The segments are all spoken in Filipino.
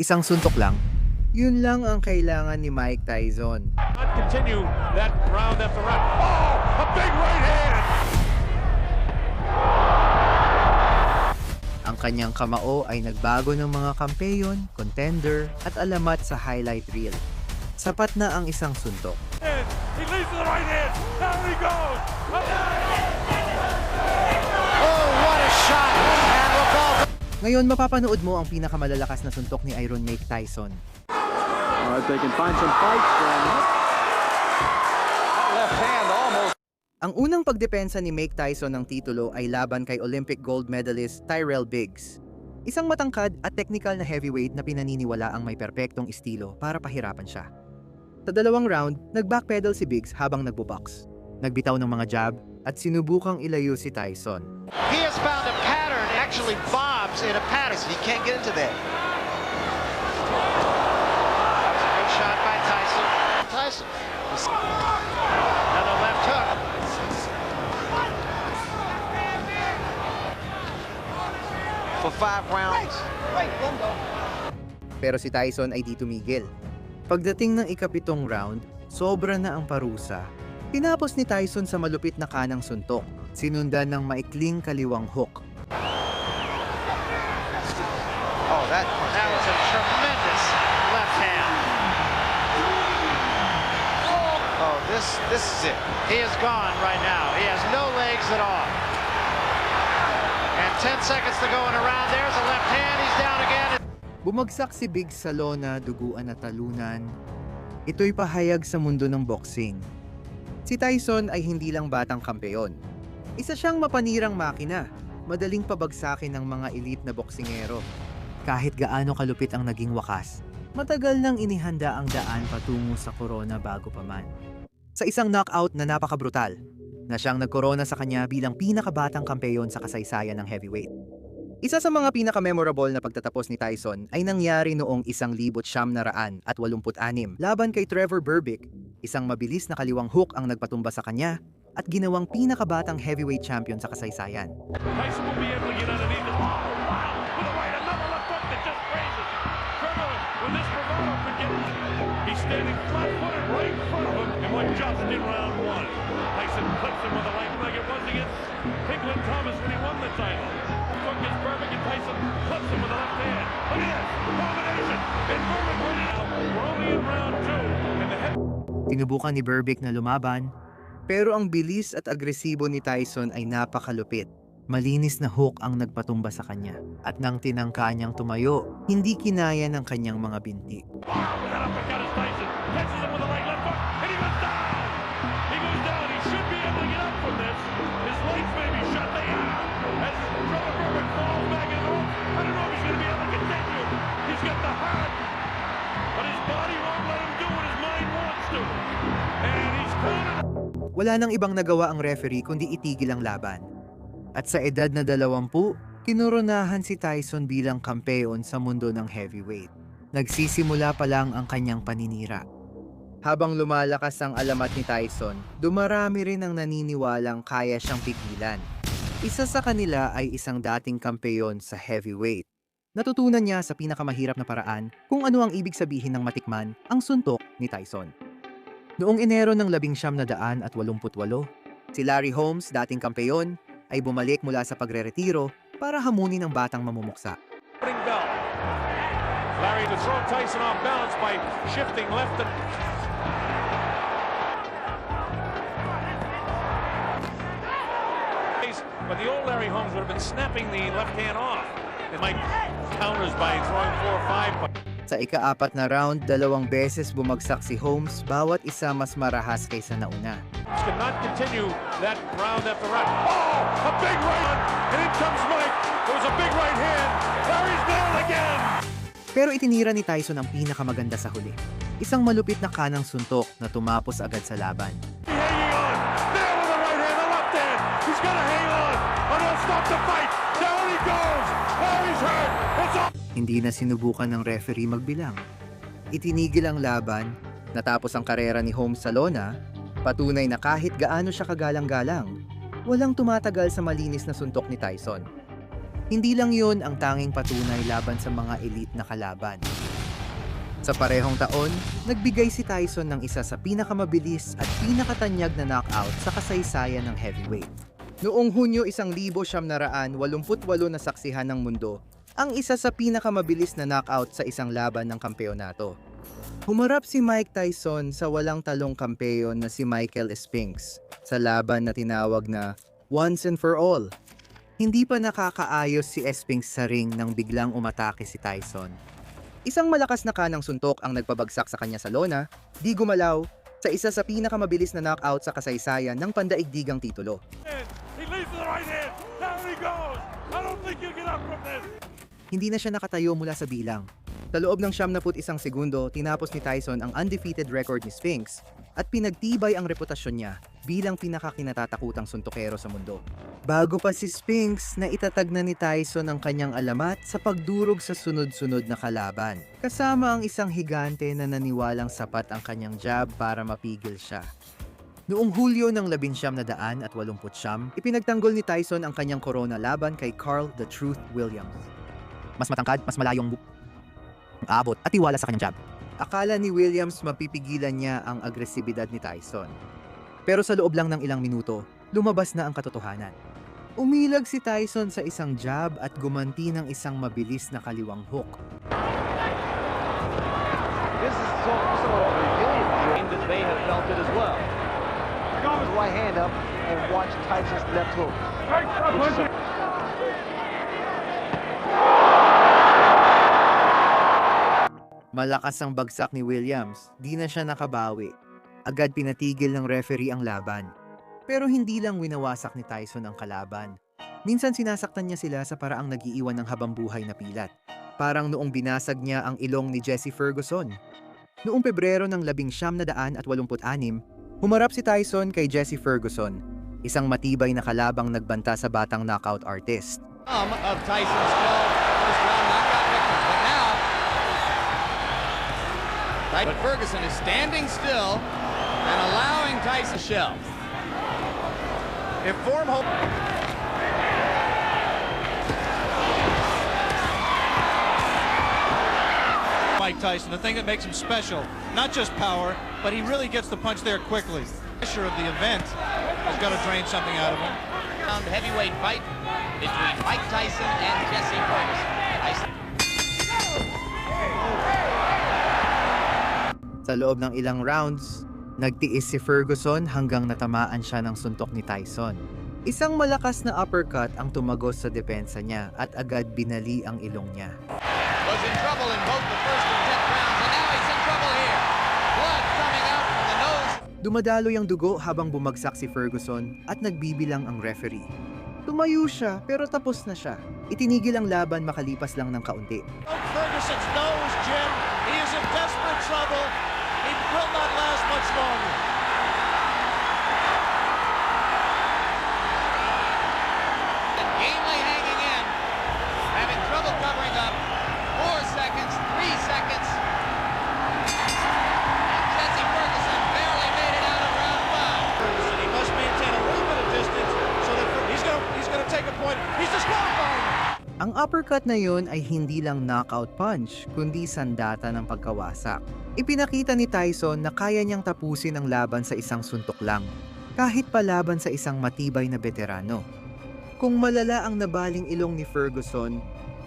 Isang suntok lang, yun lang ang kailangan ni Mike Tyson. Not continue that round after round. Oh, a big right hand. Ang kanyang kamao ay nagbago ng mga kampeyon, contender, at alamat sa highlight reel. Sapat na ang isang suntok. He leads to the right hand. There he goes. Oh, what a shot! And Revolver. Ngayon, mapapanood mo ang pinakamalalakas na suntok ni Iron Mike Tyson. They can find some fight. Left hand almost. Ang unang pagdepensa ni Mike Tyson ng titulo ay laban kay Olympic gold medalist Tyrell Biggs. Isang matangkad at technical na heavyweight na pinaniniwala ang may perpektong estilo para pahirapan siya. Sa dalawang round, nag-backpedal si Biggs habang nagbo-box. Nagbitaw ng mga jab at sinubukang ilayo si Tyson. He has found a pattern, actually bobs in a pattern. He can't get into that. Good shot by Tyson. Tyson. Another left hook. For 5 rounds. Pero si Tyson ay di tumigil. Pagdating ng ikapitong round, sobra na ang parusa. Tinapos ni Tyson sa malupit na kanang suntok, sinundan ng maikling kaliwang hook. Oh, that was a tremendous left hand. Oh, this is it. He is gone right now. He has no legs at all. And 10 seconds to go in a round. There's a left hand. He's down again. Bumagsak si Biggs sa lona, duguan at talunan. Ito'y pahayag sa mundo ng boxing. Si Tyson ay hindi lang batang kampeon. Isa siyang mapanirang makina, madaling pabagsakin ng mga elite na boksingero. Kahit gaano kalupit ang naging wakas, matagal nang inihanda ang daan patungo sa korona bago pa man. Sa isang knockout na napakabrutal, na siyang nagkorona sa kanya bilang pinakabatang kampeon sa kasaysayan ng heavyweight. Isa sa mga pinaka-memorable na pagtatapos ni Tyson ay nangyari noong 1986 laban kay Trevor Berbick, isang mabilis na kaliwang hook ang nagpatumba sa kanya at ginawang pinakabatang heavyweight champion sa kasaysayan. Tyson will be able to get underneath it. Oh, wow. With a right, another left hook that just raises. Trevor, with this bravado, could get it. He's standing flat-footed right in front of him and went just in round 1. Tyson clips him with a right like it was against Piglet Thomas when he won the title. Hook is Berbick and Tyson clips him with a left hand. Look at this, combination. And Berbick winning now. We're only in round 2. And the head... Tinubukan ni Berbick na lumaban, pero ang bilis at agresibo ni Tyson ay napakalupit. Malinis na hook ang nagpatumba sa kanya. At nang tinangka niyang tumayo, hindi kinaya ng kanyang mga binti. Wow, with that uppercut is Tyson. Catches him with a right left hook. And he goes down. He goes down. He should be able to get up from this. His legs may be shut. They are. As Trevor Berbick falls back in the rope. I don't know if he's going to be able to continue. He's got the heart. But his body won't let him do what his mind wants to. And he's counted. Wala nang ibang nagawa ang referee kundi itigil ang laban. At sa edad na 20, kinoronahan si Tyson bilang kampeon sa mundo ng heavyweight. Nagsisimula pa lang ang kanyang paninira. Habang lumalakas ang alamat ni Tyson, dumarami rin ang naniniwalang kaya siyang pigilan. Isa sa kanila ay isang dating kampeon sa heavyweight. Natutunan niya sa pinakamahirap na paraan kung ano ang ibig sabihin ng matikman ang suntok ni Tyson. Noong Enero ng 1988, si Larry Holmes, dating kampeon, ay bumalik mula sa pagreretiro para hamunin ang batang mamumuksa. Bell. Larry to throw Tyson off balance by shifting left and... But the old Larry Holmes would have been snapping the left hand off. They might counters by throwing 4 or 5. Sa ika-4 na round, 2 beses bumagsak si Holmes, bawat isa mas marahas kaysa nauna. Cannot continue that round after round. Oh, a big right, and in comes Mike. There was a big right hand. Larry's down again. Pero itinira ni Tyson ang pinakamaganda sa huli. Isang malupit na kanang suntok na tumapos agad sa laban. He's hanging on. There with the right hand, the left hand. He's gonna hang on. Or he'll stop the fight. Down he goes. Larry's hurt. It's all. Hindi na sinubukan ng referee magbilang. Itinigil ang laban, natapos ang karera ni Holmes sa lona, patunay na kahit gaano siya kagalang-galang, walang tumatagal sa malinis na suntok ni Tyson. Hindi lang yun ang tanging patunay laban sa mga elite na kalaban. Sa parehong taon, nagbigay si Tyson ng isa sa pinakamabilis at pinakatanyag na knockout sa kasaysayan ng heavyweight. Noong Hunyo 1988 na saksihan ng mundo ang isa sa pinakamabilis na knockout sa isang laban ng kampeonato. Humarap si Mike Tyson sa walang talong kampeon na si Michael Spinks sa laban na tinawag na Once and for All. Hindi pa nakakaayos si Spinks sa ring nang biglang umatake si Tyson. Isang malakas na kanang suntok ang nagpabagsak sa kanya sa lona, di gumalaw, sa isa sa pinakamabilis na knockout sa kasaysayan ng pandaigdigang titulo. He leads to the right hand. There he goes. I don't think you get up from this. Hindi na siya nakatayo mula sa bilang. Sa loob ng 71 segundo, tinapos ni Tyson ang undefeated record ni Spinks at pinagtibay ang reputasyon niya bilang pinakakinatatakutang suntokero sa mundo. Bago pa si Spinks, naitatag na ni Tyson ang kanyang alamat sa pagdurog sa sunod-sunod na kalaban. Kasama ang isang higante na naniwalang sapat ang kanyang jab para mapigil siya. Noong Hulyo ng 1989, ipinagtanggol ni Tyson ang kanyang korona laban kay Carl "The Truth" Williams. Mas matangkad, mas malayong abot at tiwala sa kanyang jab. Akala ni Williams mapipigilan niya ang agresibidad ni Tyson. Pero sa loob lang ng ilang minuto, lumabas na ang katotohanan. Umilag si Tyson sa isang jab at gumanti ng isang mabilis na kaliwang hook. This is sort of revealing that they have felt it as well. Right hand up and watch Tyson's left hook. Malakas ang bagsak ni Williams, di na siya nakabawi. Agad pinatigil ng referee ang laban. Pero hindi lang winawasak ni Tyson ang kalaban. Minsan sinasaktan niya sila sa paraang nagiiwan ng habambuhay na pilat. Parang noong binasag niya ang ilong ni Jesse Ferguson. Noong Pebrero ng 1986, humarap si Tyson kay Jesse Ferguson, isang matibay na kalabang nagbanta sa batang knockout artist. Of Tyson's first round knockout victory. But now, but Ferguson is standing still and allowing Tyson to shell. If form hold. Mike Tyson, the thing that makes him special, not just power, but he really gets the punch there quickly. The pressure of the event has got to drain something out of him. Round heavyweight fight between Mike Tyson and Jesse Ferguson. Sa loob ng ilang rounds, nagtiis si Ferguson hanggang natamaan siya ng suntok ni Tyson. Isang malakas na uppercut ang tumagos sa depensa niya at agad binali ang ilong niya. Was in trouble in both the first and 10th rounds, and now he's in trouble here. Blood coming out from the nose. Dumadaloy ang dugo habang bumagsak si Ferguson at nagbibilang ang referee. Tumayo siya pero tapos na siya. Itinigil ang laban makalipas lang ng kaunti. Ferguson's nose, Jim. He is in desperate trouble. He will not last much longer. And gamely hanging in, having trouble covering up. 4 seconds, 3 seconds. And Jesse Ferguson barely made it out of round 5. Ferguson, he must maintain a little bit of distance so that he's going to take a point. He's disqualified. Ang uppercut na yun ay hindi lang knockout punch, kundi sandata ng pagkawasak. Ipinakita ni Tyson na kaya niyang tapusin ang laban sa isang suntok lang, kahit pa laban sa isang matibay na veterano. Kung malala ang nabaling ilong ni Ferguson,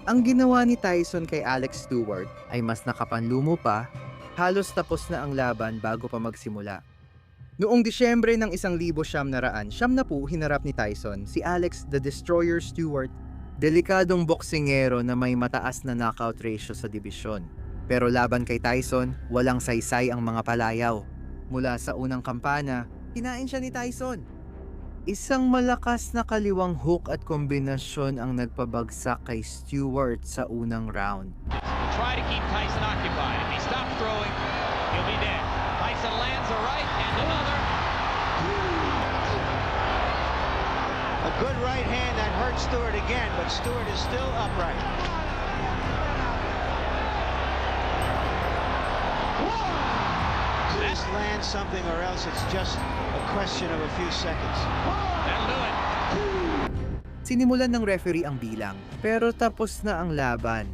ang ginawa ni Tyson kay Alex Stewart ay mas nakapanlumo pa, halos tapos na ang laban bago pa magsimula. Noong Disyembre ng 1990, hinarap ni Tyson si Alex "The Destroyer" Stewart, delikadong boksingero na may mataas na knockout ratio sa dibisyon. Pero laban kay Tyson, walang saysay ang mga palayaw. Mula sa unang kampana, kinain siya ni Tyson. Isang malakas na kaliwang hook at kombinasyon ang nagpabagsak kay Stewart sa unang round. Try to keep Tyson occupied. If he stops throwing, he'll be dead. Tyson lands a right and another. A good right hand that hurt Stewart again, but Stewart is still upright. Just land something or else it's just a question of a few seconds. That'll do it. Sinimulan ng referee ang bilang, pero tapos na ang laban.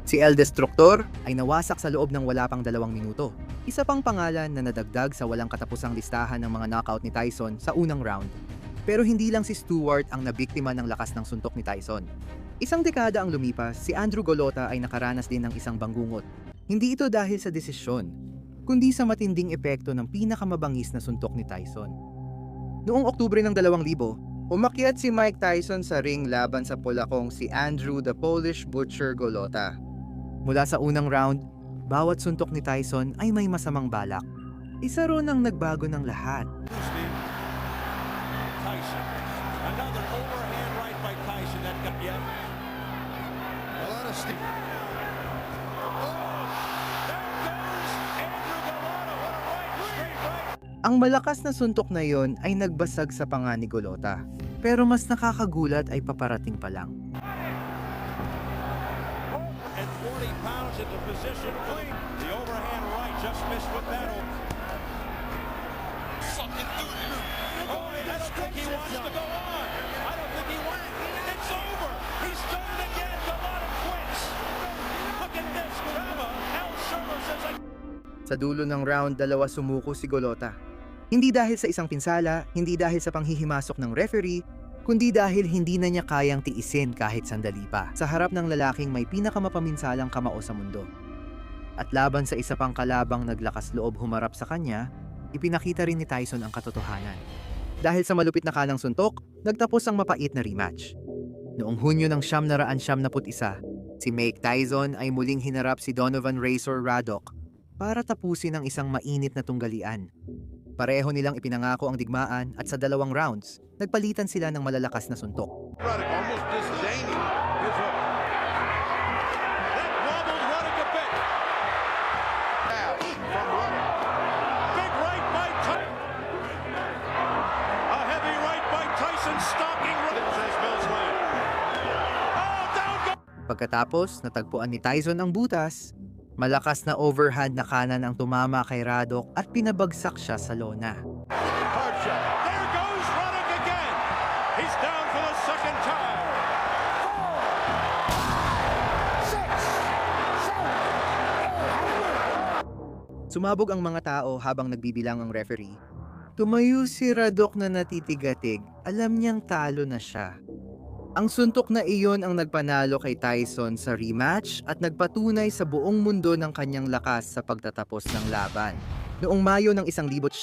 Si El Destructor ay nawasak sa loob ng wala pang 2 minuto. Isa pang pangalan na nadagdag sa walang katapusang listahan ng mga knockout ni Tyson sa unang round. Pero hindi lang si Stewart ang nabiktima ng lakas ng suntok ni Tyson. Isang dekada ang lumipas, si Andrew Golota ay nakaranas din ng isang banggungot. Hindi ito dahil sa desisyon, kundi sa matinding epekto ng pinakamabangis na suntok ni Tyson. Noong Oktubre ng 2000, umakyat si Mike Tyson sa ring laban sa Polakong si Andrew the Polish Butcher Golota. Mula sa unang round, bawat suntok ni Tyson ay may masamang balak. Isa ron ang nagbago ng lahat. Tyson. Another overhand right by Tyson. That got yet. A lot of steam. Oh, there goes Andrew Golota. What a right, straight right. Ang malakas na suntok na yon ay nagbasag sa panga ni Golota. Pero mas nakakagulat ay paparating pa lang. And 40 pounds into position clean. The overhand right just missed with that. Oh, I don't think he wants to go on. I don't think he wants. It's over. He's done it again. Golota quits. Look at this drama. Al Shermer says Sa dulo ng round, 2 sumuko si Golota. Hindi dahil sa isang pinsala, hindi dahil sa panghihimasok ng referee, kundi dahil hindi na niya kayang tiisin kahit sandali pa sa harap ng lalaking may pinakamapaminsalang kamao sa mundo. At laban sa isa pang kalabang naglakas loob humarap sa kanya, ipinakita rin ni Tyson ang katotohanan. Dahil sa malupit na kanang suntok, nagtapos ang mapait na rematch. Noong Hunyo ng 1971, si Mike Tyson ay muling hinarap si Donovan Razor Radok para tapusin ang isang mainit na tunggalian. Pareho nilang ipinangako ang digmaan at sa 2 rounds, nagpalitan sila ng malalakas na suntok. Ruddock almost disdaining his hook. That wobbled Ruddock a bit. From Ruddock. Big right by Tyson. A heavy right by Tyson stalking Ruddock. Says Bill's Lane. Oh, down goes. Pagkatapos, natagpuan ni Tyson ang butas. Malakas na overhand na kanan ang tumama kay Radok at pinabagsak siya sa lona. Hard shot. There goes Ruddock again. He's down for the second time. 4, 6, 7, 8. Sumabog ang mga tao habang nagbibilang ang referee. Tumayo si Radok na natitigatig. Alam niyang talo na siya. Ang suntok na iyon ang nagpanalo kay Tyson sa rematch at nagpatunay sa buong mundo ng kanyang lakas sa pagtatapos ng laban. Noong Mayo ng 1986,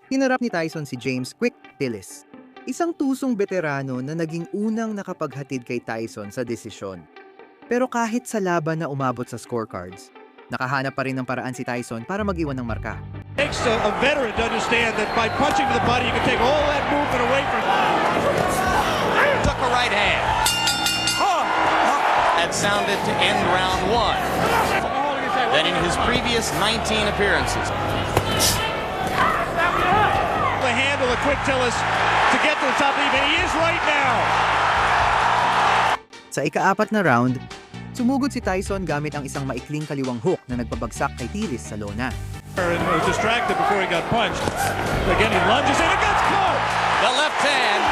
hinarap ni Tyson si James "Quick" Tillis, isang tusong veterano na naging unang nakapaghatid kay Tyson sa desisyon. Pero kahit sa laban na umabot sa scorecards, nakahanap pa rin ng paraan si Tyson para mag-iwan ng marka. Takes a veteran to understand that by punching to the body, you can take all that movement away from him. Took a right hand. That sounded to end round 1. Then in his previous 19 appearances. The handle of Quick Tillis to get to the top even. He is right now. Sa ika-4 na round, sumugod si Tyson gamit ang isang maikling kaliwang hook na nagpabagsak kay Tillis sa lona. And was distracted before he got punched. Again, he lunges in and gets caught. The left hand.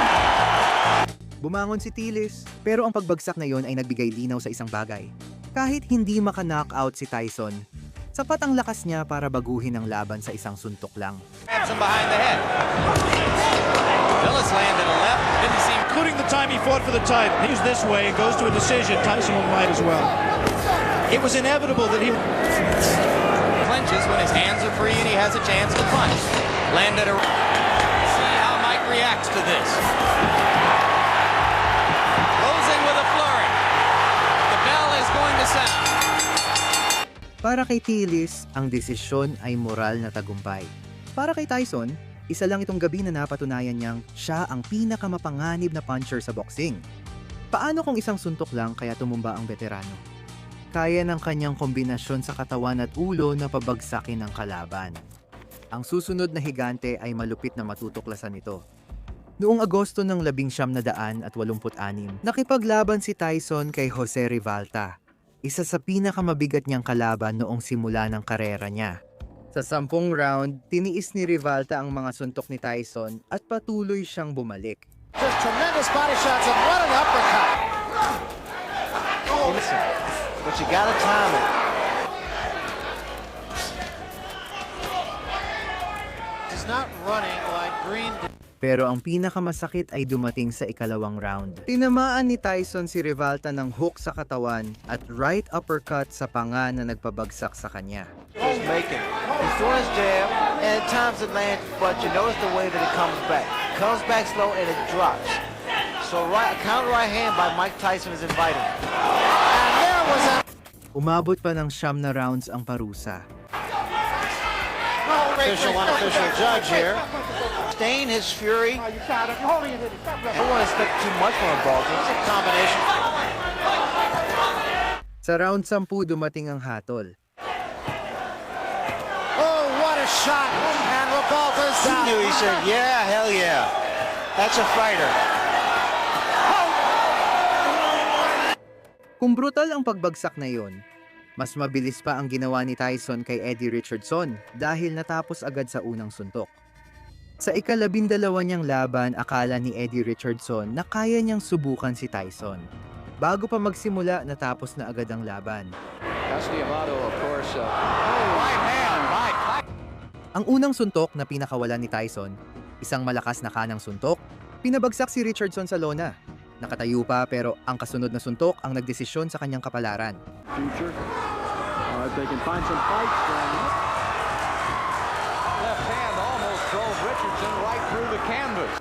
Bumangon si Tillis, pero ang pagbagsak na yon ay nagbigay linaw sa isang bagay. Kahit hindi maka-knockout si Tyson, sapat ang lakas niya para baguhin ang laban sa isang suntok lang. Grabs him behind the head. Tillis landed a left. Didn't seem. Including the time he fought for the title. He's this way and goes to a decision. Tyson will might as well. It was inevitable that he Clenches when his hands are free and he has a chance to punch. Landed a. See how Mike reacts to this. Closing with a flurry. The bell is going to sound. Para kay Tillis, ang desisyon ay moral na tagumpay. Para kay Tyson, isa lang itong gabi na napatunayan niyang siya ang pinakamapanganib na puncher sa boxing. Paano kung isang suntok lang kaya tumumba ang veterano? Kaya ng kanyang kombinasyon sa katawan at ulo na pabagsakin ang kalaban. Ang susunod na higante ay malupit na matutuklasan nito. Noong Agosto ng 1986, nakipaglaban si Tyson kay Jose Rivalta, isa sa pinakamabigat niyang kalaban noong simula ng karera niya. Sa 10 round, tiniis ni Rivalta ang mga suntok ni Tyson at patuloy siyang bumalik. Just tremendous body shots and what an uppercut. But you gotta time it. He's not running like Green did. Pero ang pinakamasakit ay dumating sa ikalawang round. Tinamaan ni Tyson si Rivalta ng hook sa katawan at right uppercut sa panga na nagpabagsak sa kanya. He's making. He's doing his jab, and at times it lands, but you notice the way that it comes back. Comes back slow and it drops. So a counter right hand by Mike Tyson is invited. And there was a Umabot pa ng 9 na rounds ang parusa. Official, unofficial judge here. stain his fury. I don't want to expect too much from a ball game. It's a combination. Sa round 10 dumating ang hatol. Oh, what a shot! And Rivalta's down. He knew, he said, yeah, hell yeah. That's a fighter. Kung brutal ang pagbagsak na yon, mas mabilis pa ang ginawa ni Tyson kay Eddie Richardson dahil natapos agad sa unang suntok. Sa ika-12 niyang laban, akala ni Eddie Richardson na kaya niyang subukan si Tyson. Bago pa magsimula, natapos na agad ang laban. Ang unang suntok na pinakawalan ni Tyson, isang malakas na kanang suntok, pinabagsak si Richardson sa lona. Nakatayo pa pero ang kasunod na suntok ang nagdesisyon sa kanyang kapalaran. Future. They can find some fights. Left hand almost drove Richardson right through the canvas.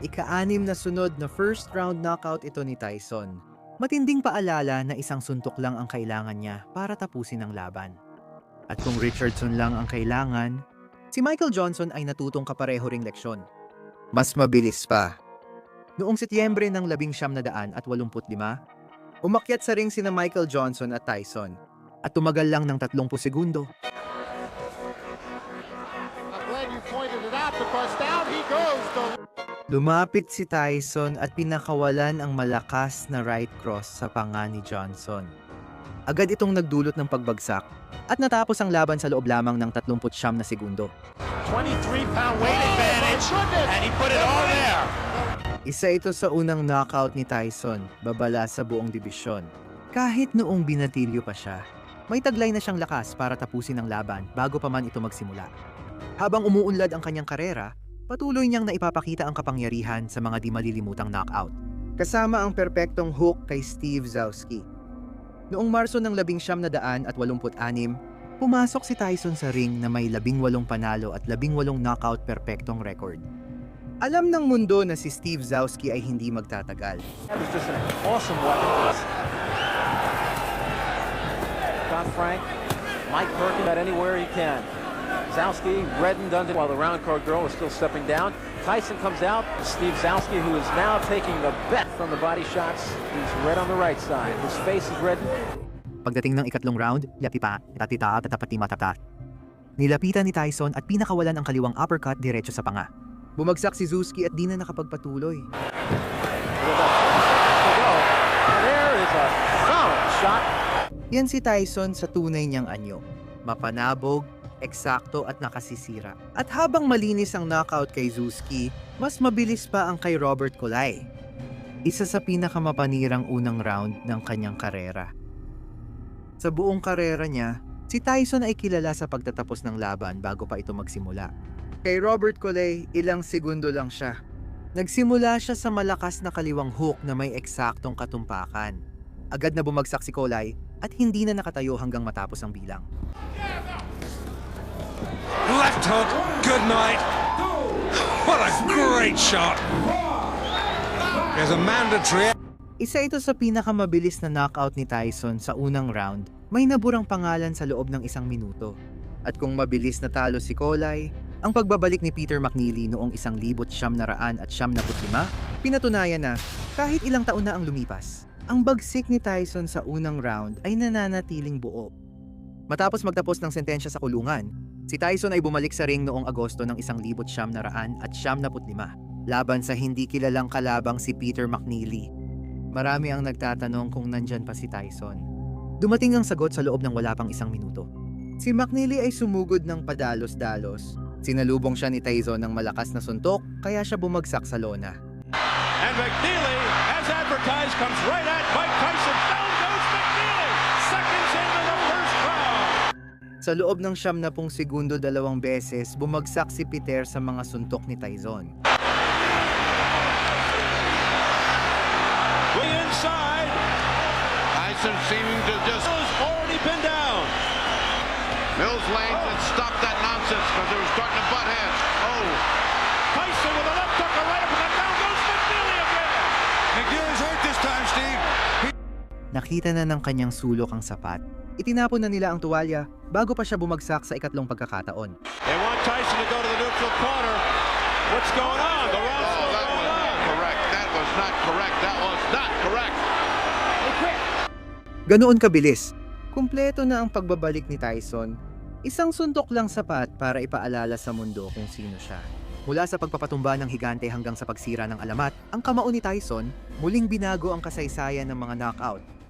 Ika-6 na sunod na first round knockout ito ni Tyson. Matinding paalala na isang suntok lang ang kailangan niya para tapusin ang laban. At kung Richardson lang ang kailangan, si Michael Johnson ay natutong kapareho ring leksyon. Mas mabilis pa. Noong Setyembre ng 1985, umakyat sa ring sina Michael Johnson at Tyson at tumagal lang ng 30 segundo. I'm glad you pointed it out because down he goes. Lumapit si Tyson at pinakawalan ang malakas na right cross sa panga ni Johnson. Agad itong nagdulot ng pagbagsak at natapos ang laban sa loob lamang ng 39 na segundo. 23-pound weight advantage, and he put it all there. Isa ito sa unang knockout ni Tyson, babala sa buong dibisyon. Kahit noong binatilyo pa siya, may taglay na siyang lakas para tapusin ang laban bago pa man ito magsimula. Habang umuunlad ang kanyang karera, patuloy niyang naipapakita ang kapangyarihan sa mga di malilimutang knockout. Kasama ang perpektong hook kay Steve Zowski. Noong Marso ng 1986, pumasok si Tyson sa ring na may 18 panalo at 18 knockout perpektong record. Alam ng mundo na si Steve Zowski ay hindi magtatagal. That was just an awesome weapon. Scott Frank, Mike Perkins got anywhere he can. Zowski reddened under while the round card girl was still stepping down. Tyson comes out. Steve Zowski, who is now taking the bet from the body shots. He's red on the right side. His face is reddened. Pagdating ng ikatlong round, nilapitan ni Tyson at pinakawalan ang kaliwang uppercut diretso sa panga. Bumagsak si Zowski at di na nakapagpatuloy. There is a solid shot. Yan si Tyson sa tunay niyang anyo. Mapanabog, eksakto at nakasisira. At habang malinis ang knockout kay Zowski, mas mabilis pa ang kay Robert Colay. Isa sa pinakamapanirang unang round ng kanyang karera. Sa buong karera niya, si Tyson ay kilala sa pagtatapos ng laban bago pa ito magsimula. Kay Robert Colay, ilang segundo lang siya. Nagsimula siya sa malakas na kaliwang hook na may eksaktong katumpakan. Agad na bumagsak si Colay at hindi na nakatayo hanggang matapos ang bilang. Left hook, good night. What a great shot. There's a mandatory. Isa ito sa pinakamabilis na knockout ni Tyson sa unang round, may naburang pangalan sa loob ng 1 minuto. At kung mabilis na talo si Colay, ang pagbabalik ni Peter McNeely noong 1975, pinatunayan na kahit ilang taon na ang lumipas, ang bagsik ni Tyson sa unang round ay nananatiling buo. Matapos magtapos ng sentensya sa kulungan, si Tyson ay bumalik sa ring noong Agosto ng 1975 laban sa hindi kilalang kalabang si Peter McNeely. Marami ang nagtatanong kung nandyan pa si Tyson. Dumating ang sagot sa loob ng wala pang 1 minuto. Si McNeely ay sumugod ng padalos-dalos. Sinalubong siya ni Tyson ng malakas na suntok, kaya siya bumagsak sa lona. And McNeely, as advertised, comes right at Mike Tyson. Down goes McNeely! Sa loob ng 70 segundo 2 beses, bumagsak si Peter sa mga suntok ni Tyson. Way inside. Tyson seeming to just Already been down. Mills Lane and stop that nonsense because they were starting to butt heads. Oh, Tyson with a left hook, a right up, and down goes McNeely again. McNeely's hurt this time, Steve. Nakita na ng kanyang sulok ang sapat. Itinapon na nila ang tuwalya bago pa siya bumagsak sa ikatlong pagkakataon. They want Tyson to go to the neutral corner. What's going on? The round Oh, that was not correct. That was not correct. That was not correct. Ganoon kabilis. Kumpleto na ang pagbabalik ni Tyson. Isang suntok lang sapat para ipaalala sa mundo kung sino siya. Mula sa pagpapatumba ng higante hanggang sa pagsira ng alamat, ang kamao ni Tyson, muling binago ang kasaysayan ng mga knockout.